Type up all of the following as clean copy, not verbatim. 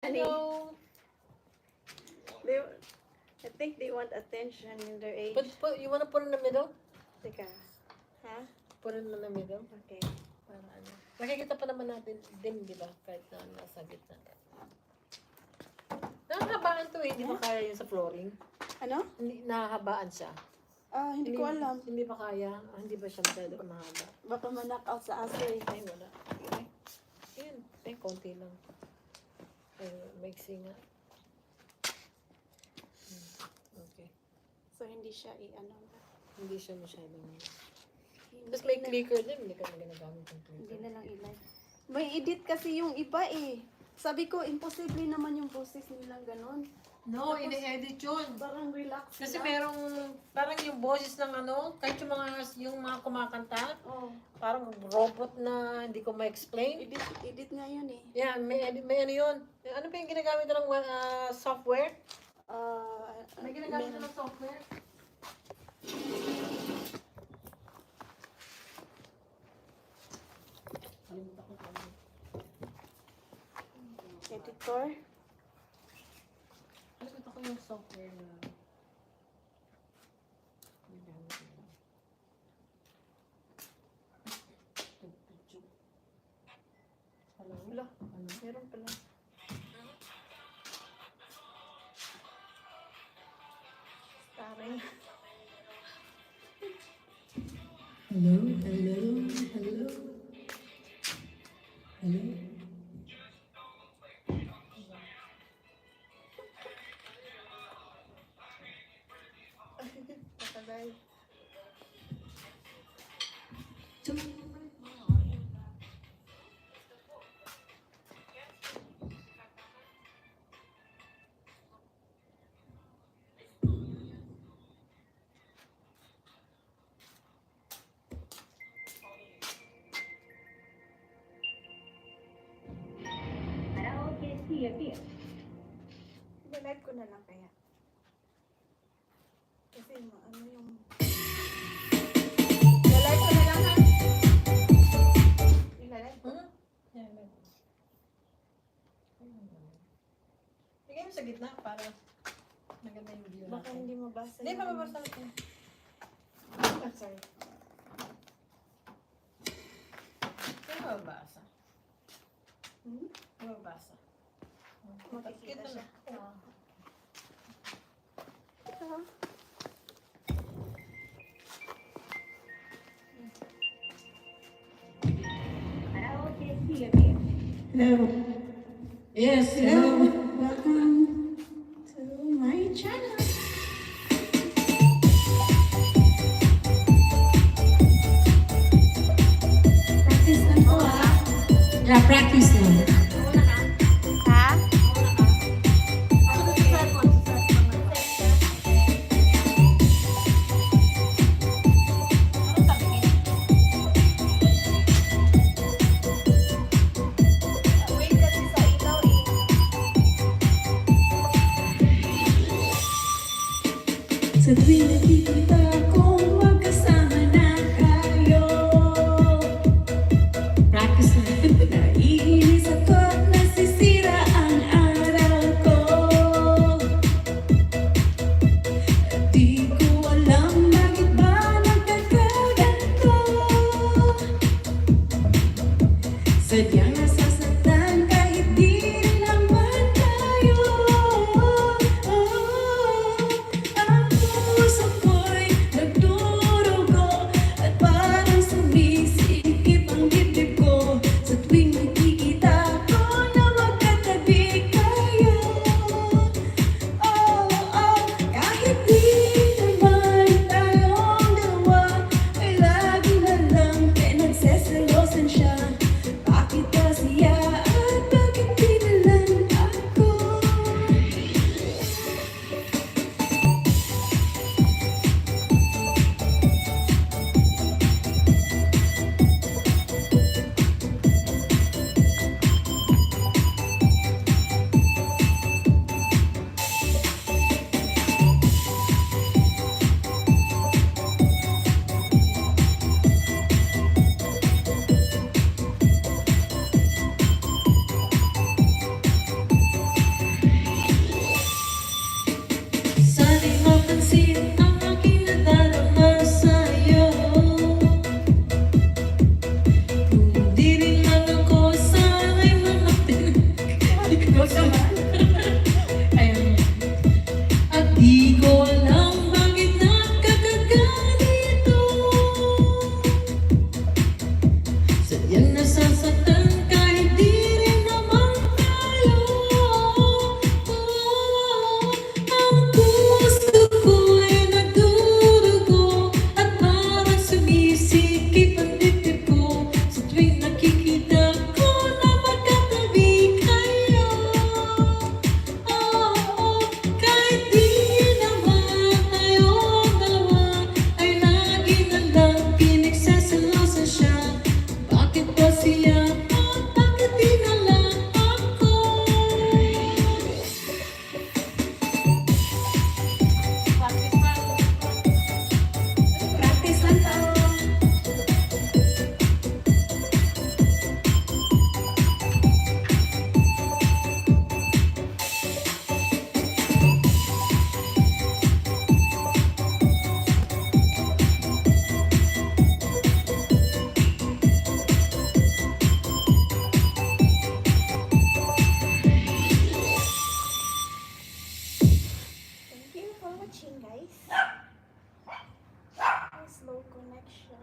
Hello. They, I think they want attention in their age. You wanna put it in the middle? Teka. Ha? Put it in the middle. Okay. Para ano. Makikita pa naman natin din, di ba? Kahit na nasa gitna. Nahahabaan to eh. Hindi ba kaya yun sa flooring? Ano? Hindi, nahahabaan siya. Hindi ko alam. Hindi ba kaya? Hindi ba siya masyado mahaba? Baka ma-knock out sa aso eh. Ay, wala. Okay. Ayan. Ay, konti lang. Ay, maiksi nga. Okay. So, hindi siya i-ano. Hindi siya masyadong... Tapos may clicker din. Hindi ka na ginagamit yung clicker. Hindi na lang ilay. May edit kasi yung iba eh. Sabi ko, imposible naman yung boses nilang ganon. No, ini-edit yun. Parang relax Kasi lang. merong, parang yung boses ng ano, kahit yung mga kumakanta, Oh, parang robot na hindi ko ma-explain. edit nga yun eh. Yan, may ano yun. Ano pa yung ginagamit ng software? May ginagamit ng software? Kalimutan ko pa. Editor. Kalimutan ko yung software na ginagamit nila. Wala. Ano? Meron pala. Starring. Hello, hello, hello. Hello. Patagay. I-live ko na lang kaya. Kasi ano yung... I-live ko na lang ha? I-live ko? Bigay mo sa gitna para maganda yung view Baka natin. hindi mabasa. Hindi, yung- mababasa natin. Sorry. Hindi mababasa. Hmm? Mababasa. Makikita siya. Oo. Ito. Hello. Yes, Hello. Welcome to my channel. Practice lang po ah. Yeah, practice lang. Ha? Wait kasi sa ilaw eh. Sa tuwing nakikita kong magkasama na kayo. Practice lang. Naiinis ako at nasisira ang araw ko. Di ko alam bakit ba nagkakaganto. Sadyang nasasaktan kahit di rin naman tayo. Ang puso ko'y Wag naman. Ayun. At di ko alam bakit nakakaganito. Sadyang nasasaktan kahit di rin naman tayo. Ang puso ko'y nagdudugo at parang sumisikip ang dibdib ko sa tuwing nakikita ko na magkatabi kayo. Kahit di naman tayong dalawa ay lagi na lang pinagsaselosan siya. Bakit ba siya at bakit di na lang ako? Practice lang tayo. Thank you for watching, guys. Slow connection.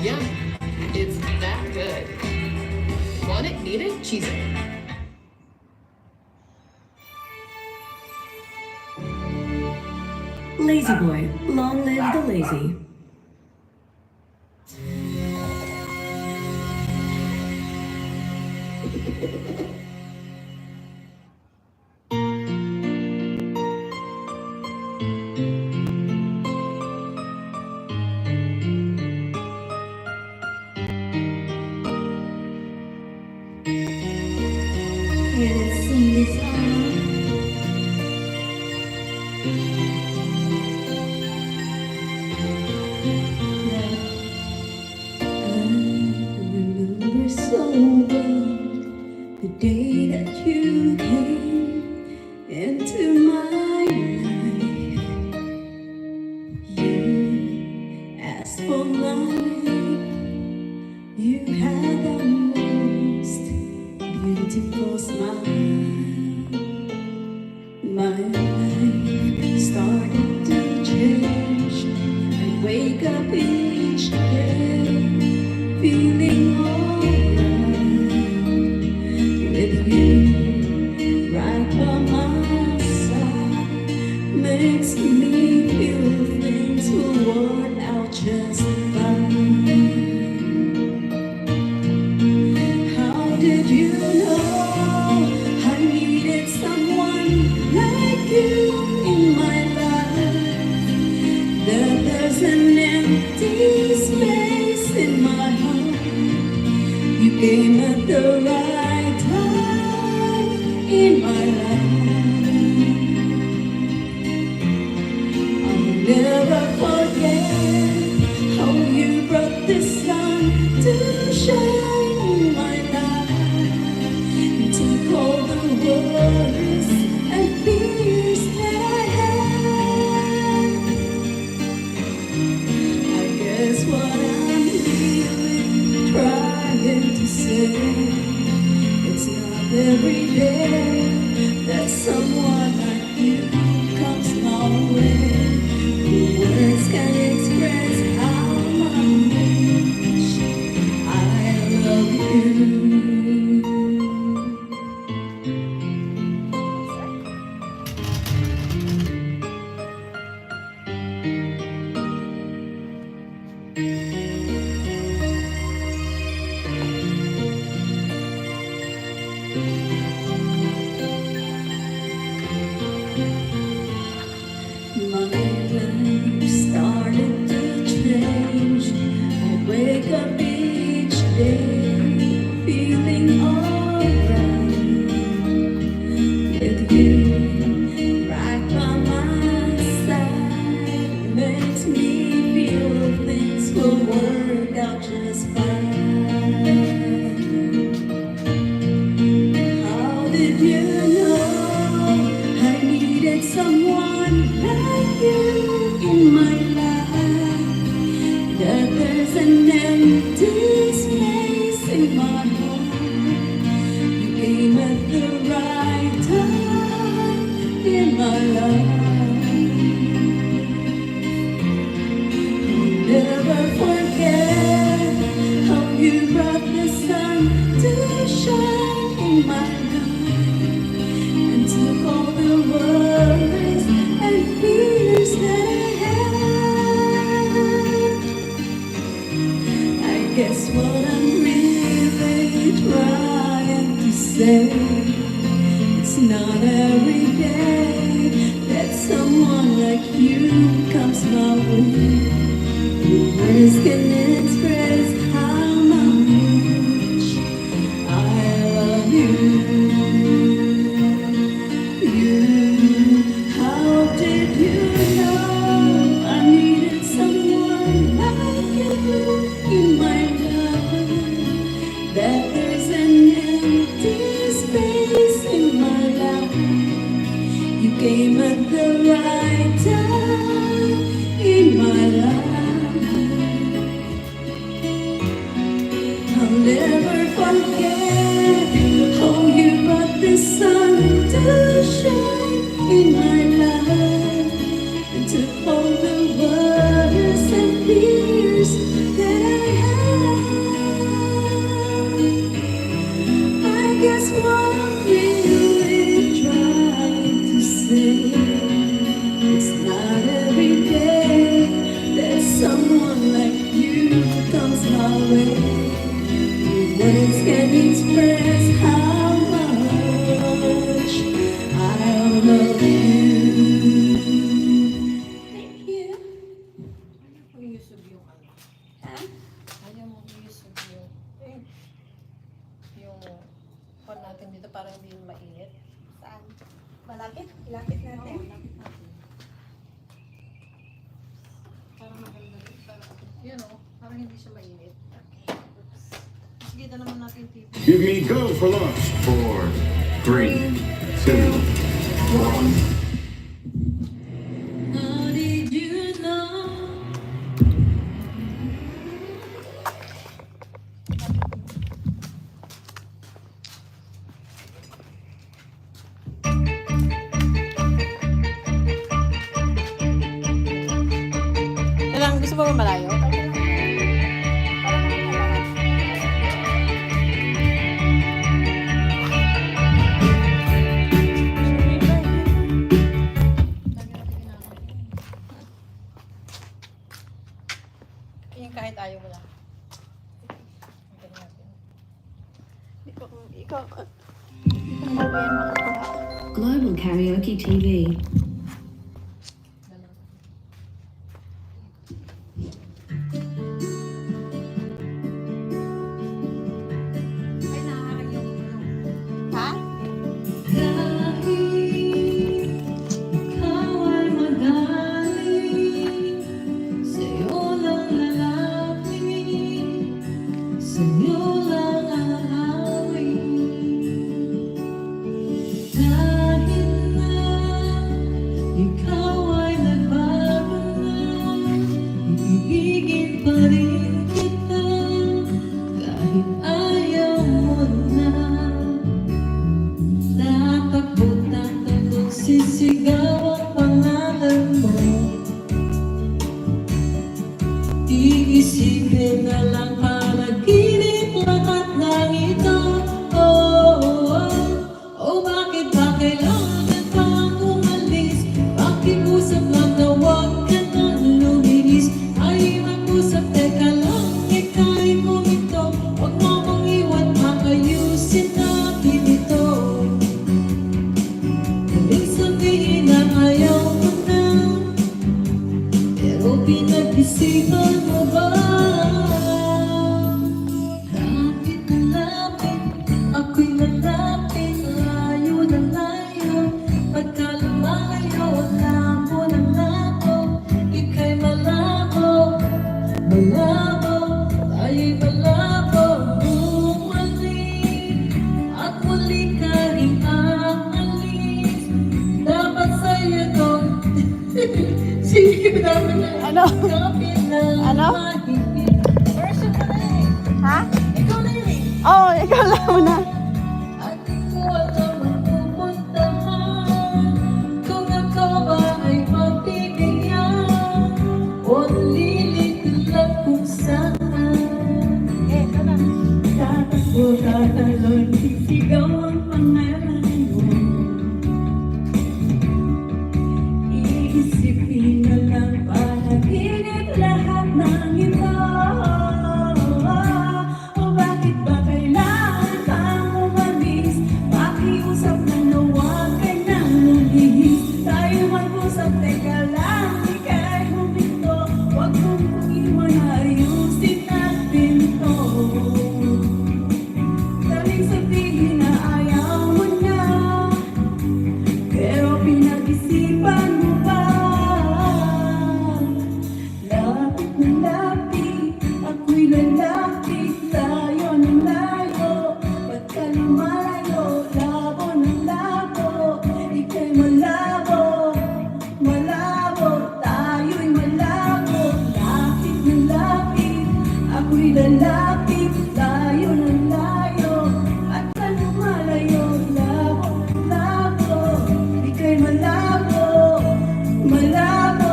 Yeah, it's that good. Want it, need it, cheese it. Lazy boy, long live the lazy. Yes, yes, remember so well the day that you came into my life. You asked for life. You had the most beautiful smile. My life started to change. I wake up each day feeling alright with you right by my side. Makes me feel things will work out just fine. How did you know I needed someone like you in my life? That there's an empty space in my heart. You came at the right time in my life. I'll never forget how you brought the sun to shine in my life. You took all the worries and fears that I had. I guess what I'm really trying to say, it's not every day that someone like you comes my way. The words can express how much I love you. My life started to change. I wake up each day feeling alright with you right by my side. Makes me feel things will work out just fine. How did you know I needed someone like you in my life? That there's an empty space in my heart. You came It's not every day that someone like you comes my way. Words can express how much I love you. How did you know I needed someone like you in my life? That there's an empty space in my life. You came at the right time in my life. I'll never forget how you brought the sun to shine in my life and took all the worries and fears that I had. I guess what I'm really trying to say, it's not every day that someone like you comes my way. Words can express how much I love you. Thank you. Iyusog yung ano. Ha? Ayaw mo iyusog yung pan natin dito para hindi yun mainit. Saan? Malapit? Ilapit natin? Para maganda rin. Yun o, parang hindi siya mainit. Mas kita naman natin yung TV. Give me go for launch. 4, 3, 2, 1. How did you know? Kailangan gusto mo ba malayo? Yung kahit ayaw mo lang. Tingnan natin. Ikaw, hindi mo ba yan makakuha? Global Karaoke TV. Ganun. Ay, nakakarag yung ano. Ha? Kahit ikaw ay magaling, sa'yo lang lalapit, sa'yo lang aalawin. Kahit na ikaw ay nagbago na, ibigin pa rin kita, kahit ayaw mo na. Tatakbo, sisigaw ang pangalan mo. Iisipin na lang panaginip lahat ng ito. Oh, bakit ba kailangan pang umalis? Pakiusap lang na huwag ka nang luminis. Ay mag-usap, teka lang, ika'y kumito. Huwag mo akong iwan, makayusin natin ito. Galing sabihin na ayaw mo na, pero pinag-isipan mo ba? Kapit na lapit, ako'y lalapit, layo na layo. Pagka lumayo, labo na labo, ika'y malabo, malabo, tayo'y malabo. Bumalik, at muli ka rin aalis. Dapat sa'yo to. Sige naman na. Ano? Kapit na Ano? mahigpit. Version ka na eh. Ha? Ikaw na yun eh. Oo, ikaw lang muna. At di ko alam ang pupuntahan, kung ako ba ay mabibigyan o nalilito lang kung saan. Ito na. Tatakbo, tatalon, sisigaw ang pangalan mo. Iisipin na lang panaginip lahat ng ito. O bakit ba kailangan kang nag-usap, teka lang, ika'y huminto. Huwag mong iwan, ayusin natin to. Daling sabihin na ayaw mo na, pero pinag-isipan mo ba? Lapit na lapit, ako'y lalapit, layo ng layo. Ba't ka lumalayo? Labo ng labo, ika'y malabo, malabo, tayo'y malabo. Lapit na lapit, ako'y lalapit, layo ng layo. At ka lumalayo, labo ng labo, ika'y malabo, malabo.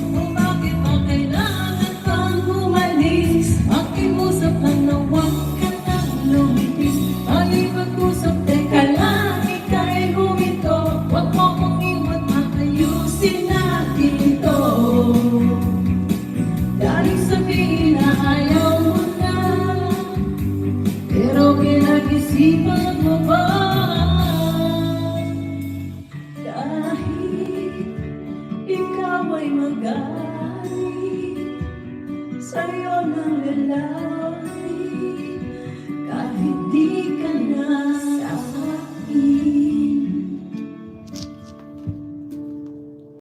Kung bakit ba kailangan kang umalis? Makiusap lang na huwag ka nang lumipis. Makipag-usap, teka lang, ika'y huminto. Huwag mo kong iwan, ayusin natin ito. Daling sabihin na ayaw mo na, pero pinag-isipan mo ba? Dahil ikaw ay magaling sa'yo ng lalaki.